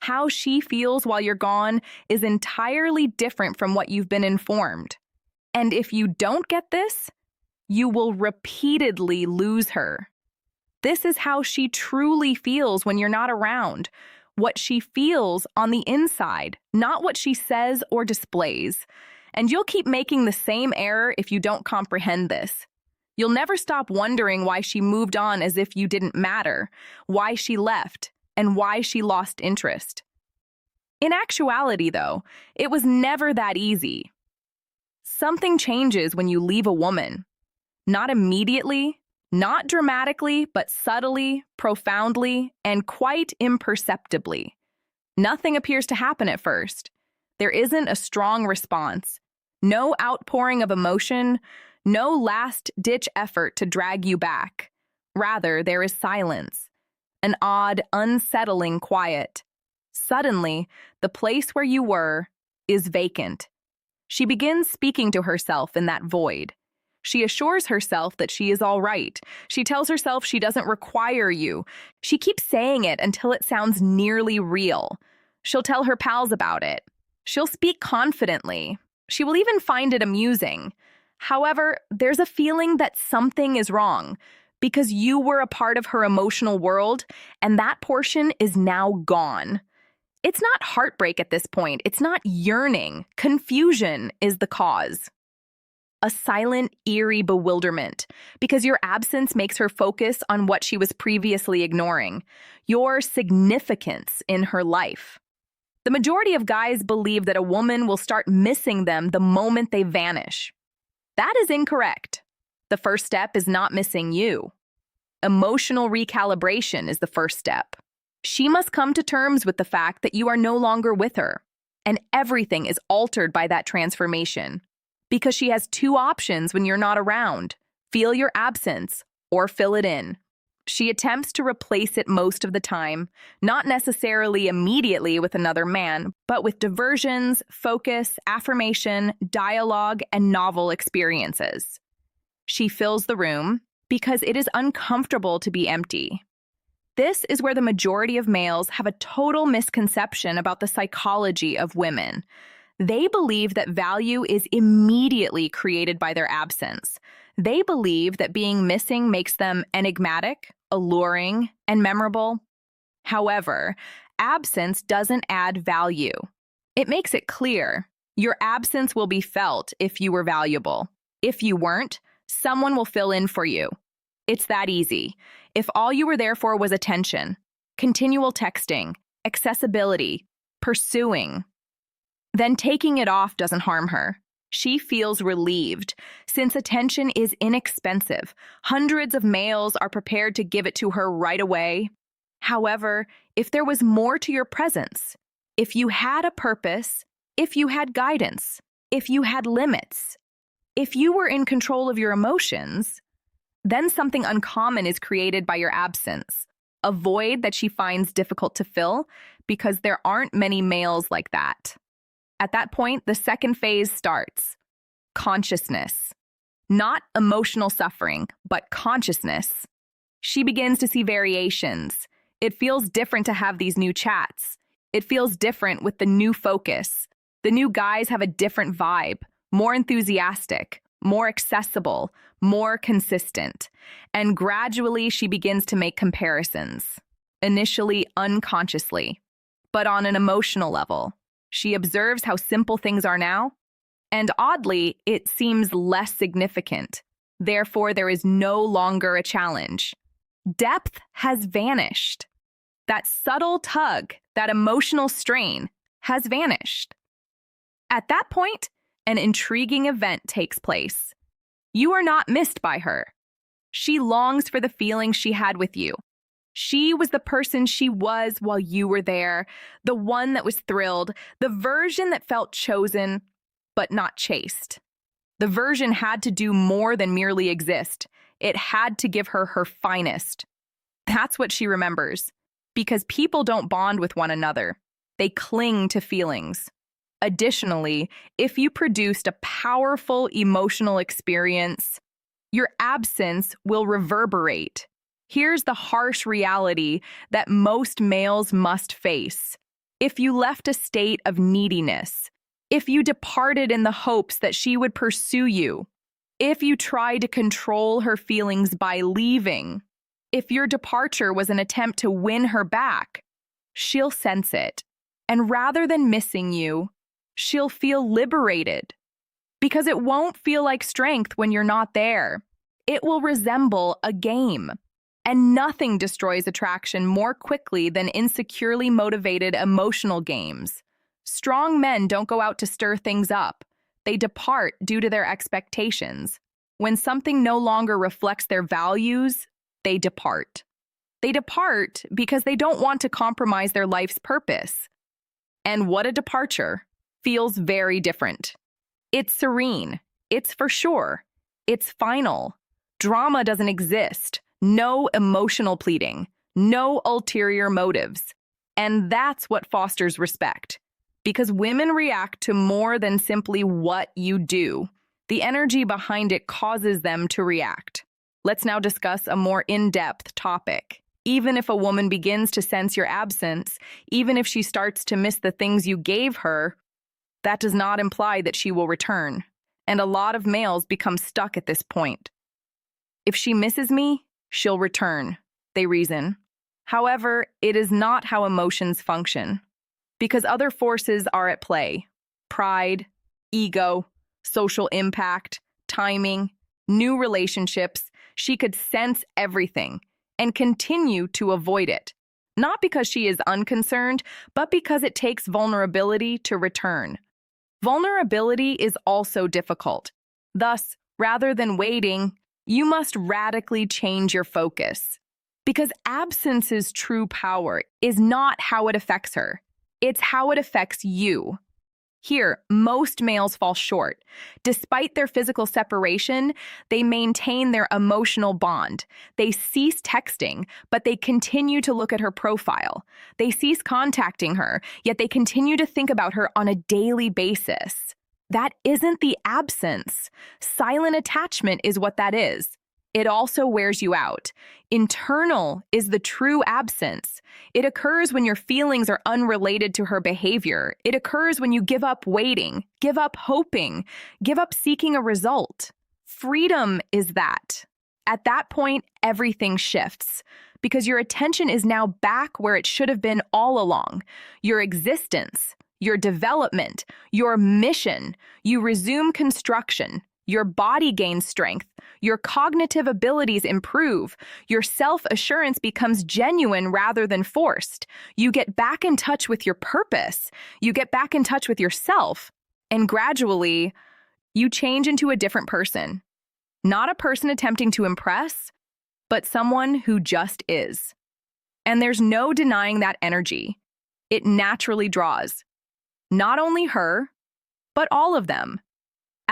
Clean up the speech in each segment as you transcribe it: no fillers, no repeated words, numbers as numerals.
How she feels while you're gone is entirely different from what you've been informed. And if you don't get this, you will repeatedly lose her. This is how she truly feels when you're not around, what she feels on the inside, not what she says or displays. And you'll keep making the same error if you don't comprehend this. You'll never stop wondering why she moved on as if you didn't matter, why she left, and why she lost interest. In actuality, though, it was never that easy. Something changes when you leave a woman. Not immediately, not dramatically, but subtly, profoundly, and quite imperceptibly. Nothing appears to happen at first. There isn't a strong response, no outpouring of emotion, no last-ditch effort to drag you back. Rather, there is silence, an odd, unsettling quiet. Suddenly, the place where you were is vacant. She begins speaking to herself in that void. She assures herself that she is all right. She tells herself she doesn't require you. She keeps saying it until it sounds nearly real. She'll tell her pals about it. She'll speak confidently. She will even find it amusing. However, there's a feeling that something is wrong because you were a part of her emotional world, and that portion is now gone. It's not heartbreak at this point. It's not yearning. Confusion is the cause. A silent, eerie bewilderment, because your absence makes her focus on what she was previously ignoring, your significance in her life. The majority of guys believe that a woman will start missing them the moment they vanish. That is incorrect. The first step is not missing you. Emotional recalibration is the first step. She must come to terms with the fact that you are no longer with her, and everything is altered by that transformation. Because she has two options when you're not around: feel your absence or fill it in. She attempts to replace it most of the time, not necessarily immediately with another man, but with diversions, focus, affirmation, dialogue, and novel experiences. She fills the room because it is uncomfortable to be empty. This is where the majority of males have a total misconception about the psychology of women. They believe that value is immediately created by their absence. They believe that being missing makes them enigmatic, alluring, and memorable. However, absence doesn't add value. It makes it clear your absence will be felt if you were valuable. If you weren't, someone will fill in for you. It's that easy. If all you were there for was attention, continual texting, accessibility, pursuing, then taking it off doesn't harm her. She feels relieved. Since attention is inexpensive, hundreds of males are prepared to give it to her right away. However, if there was more to your presence, if you had a purpose, if you had guidance, if you had limits, if you were in control of your emotions, then something uncommon is created by your absence, a void that she finds difficult to fill because there aren't many males like that. At that point, the second phase starts. Consciousness. Not emotional suffering, but consciousness. She begins to see variations. It feels different to have these new chats. It feels different with the new focus. The new guys have a different vibe, more enthusiastic, more accessible, more consistent. And gradually, she begins to make comparisons. Initially unconsciously, but on an emotional level. She observes how simple things are now, and oddly, it seems less significant. Therefore, there is no longer a challenge. Depth has vanished. That subtle tug, that emotional strain, has vanished. At that point, an intriguing event takes place. You are not missed by her. She longs for the feelings she had with you. She was the person she was while you were there, the one that was thrilled, the version that felt chosen, but not chased. The version had to do more than merely exist. It had to give her her finest. That's what she remembers, because people don't bond with one another. They cling to feelings. Additionally, if you produced a powerful emotional experience, your absence will reverberate. Here's the harsh reality that most males must face. if you left a state of neediness, if you departed in the hopes that she would pursue you, if you tried to control her feelings by leaving, if your departure was an attempt to win her back, she'll sense it. And rather than missing you, she'll feel liberated. Because it won't feel like strength when you're not there. It will resemble a game. And nothing destroys attraction more quickly than insecurely motivated emotional games. Strong men don't go out to stir things up. They depart due to their expectations. When something no longer reflects their values, they depart. They depart because they don't want to compromise their life's purpose. And what a departure feels very different. It's serene. It's for sure. It's final. Drama doesn't exist. No emotional pleading. No ulterior motives. And that's what fosters respect. Because women react to more than simply what you do. The energy behind it causes them to react. Let's now discuss a more in-depth topic. Even if a woman begins to sense your absence, even if she starts to miss the things you gave her, that does not imply that she will return. And a lot of males become stuck at this point. If she misses me, she'll return, they reason. However, it is not how emotions function. Because other forces are at play. Pride, ego, social impact, timing, new relationships. She could sense everything and continue to avoid it. Not because she is unconcerned, but because it takes vulnerability to return. Vulnerability is also difficult. Thus, rather than waiting, you must radically change your focus. Because absence's true power is not how it affects her. It's how it affects you. Here, most males fall short. Despite their physical separation, they maintain their emotional bond. They cease texting, but they continue to look at her profile. They cease contacting her, yet they continue to think about her on a daily basis. That isn't the absence. Silent attachment is what that is. It also wears you out. Internal is the true absence. It occurs when your feelings are unrelated to her behavior. It occurs when you give up waiting, give up hoping, give up seeking a result. Freedom is that. At that point, everything shifts because your attention is now back where it should have been all along. Your existence, your development, your mission. You resume construction. Your body gains strength. Your cognitive abilities improve. Your self-assurance becomes genuine rather than forced. You get back in touch with your purpose. You get back in touch with yourself. And gradually, you change into a different person. Not a person attempting to impress, but someone who just is. And there's no denying that energy. It naturally draws. Not only her, but all of them.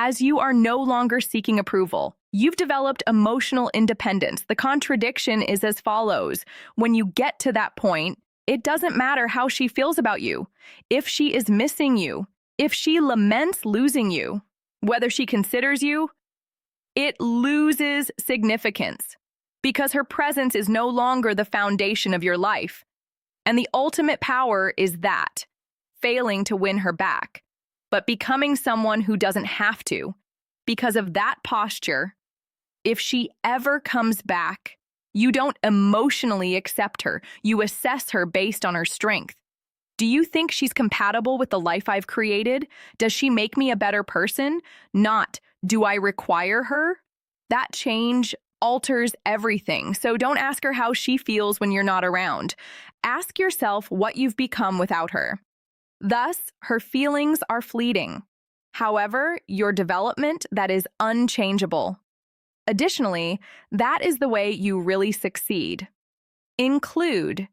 As you are no longer seeking approval, you've developed emotional independence. The contradiction is as follows. When you get to that point, it doesn't matter how she feels about you. If she is missing you, if she laments losing you, whether she considers you, it loses significance because her presence is no longer the foundation of your life. And the ultimate power is that, failing to win her back, but becoming someone who doesn't have to. Because of that posture, if she ever comes back, you don't emotionally accept her. You assess her based on her strength. Do you think she's compatible with the life I've created? Does she make me a better person? Not, do I require her? That change alters everything. So don't ask her how she feels when you're not around. Ask yourself what you've become without her. Thus, her feelings are fleeting. However, your development, that is unchangeable. Additionally, that is the way you really succeed. Include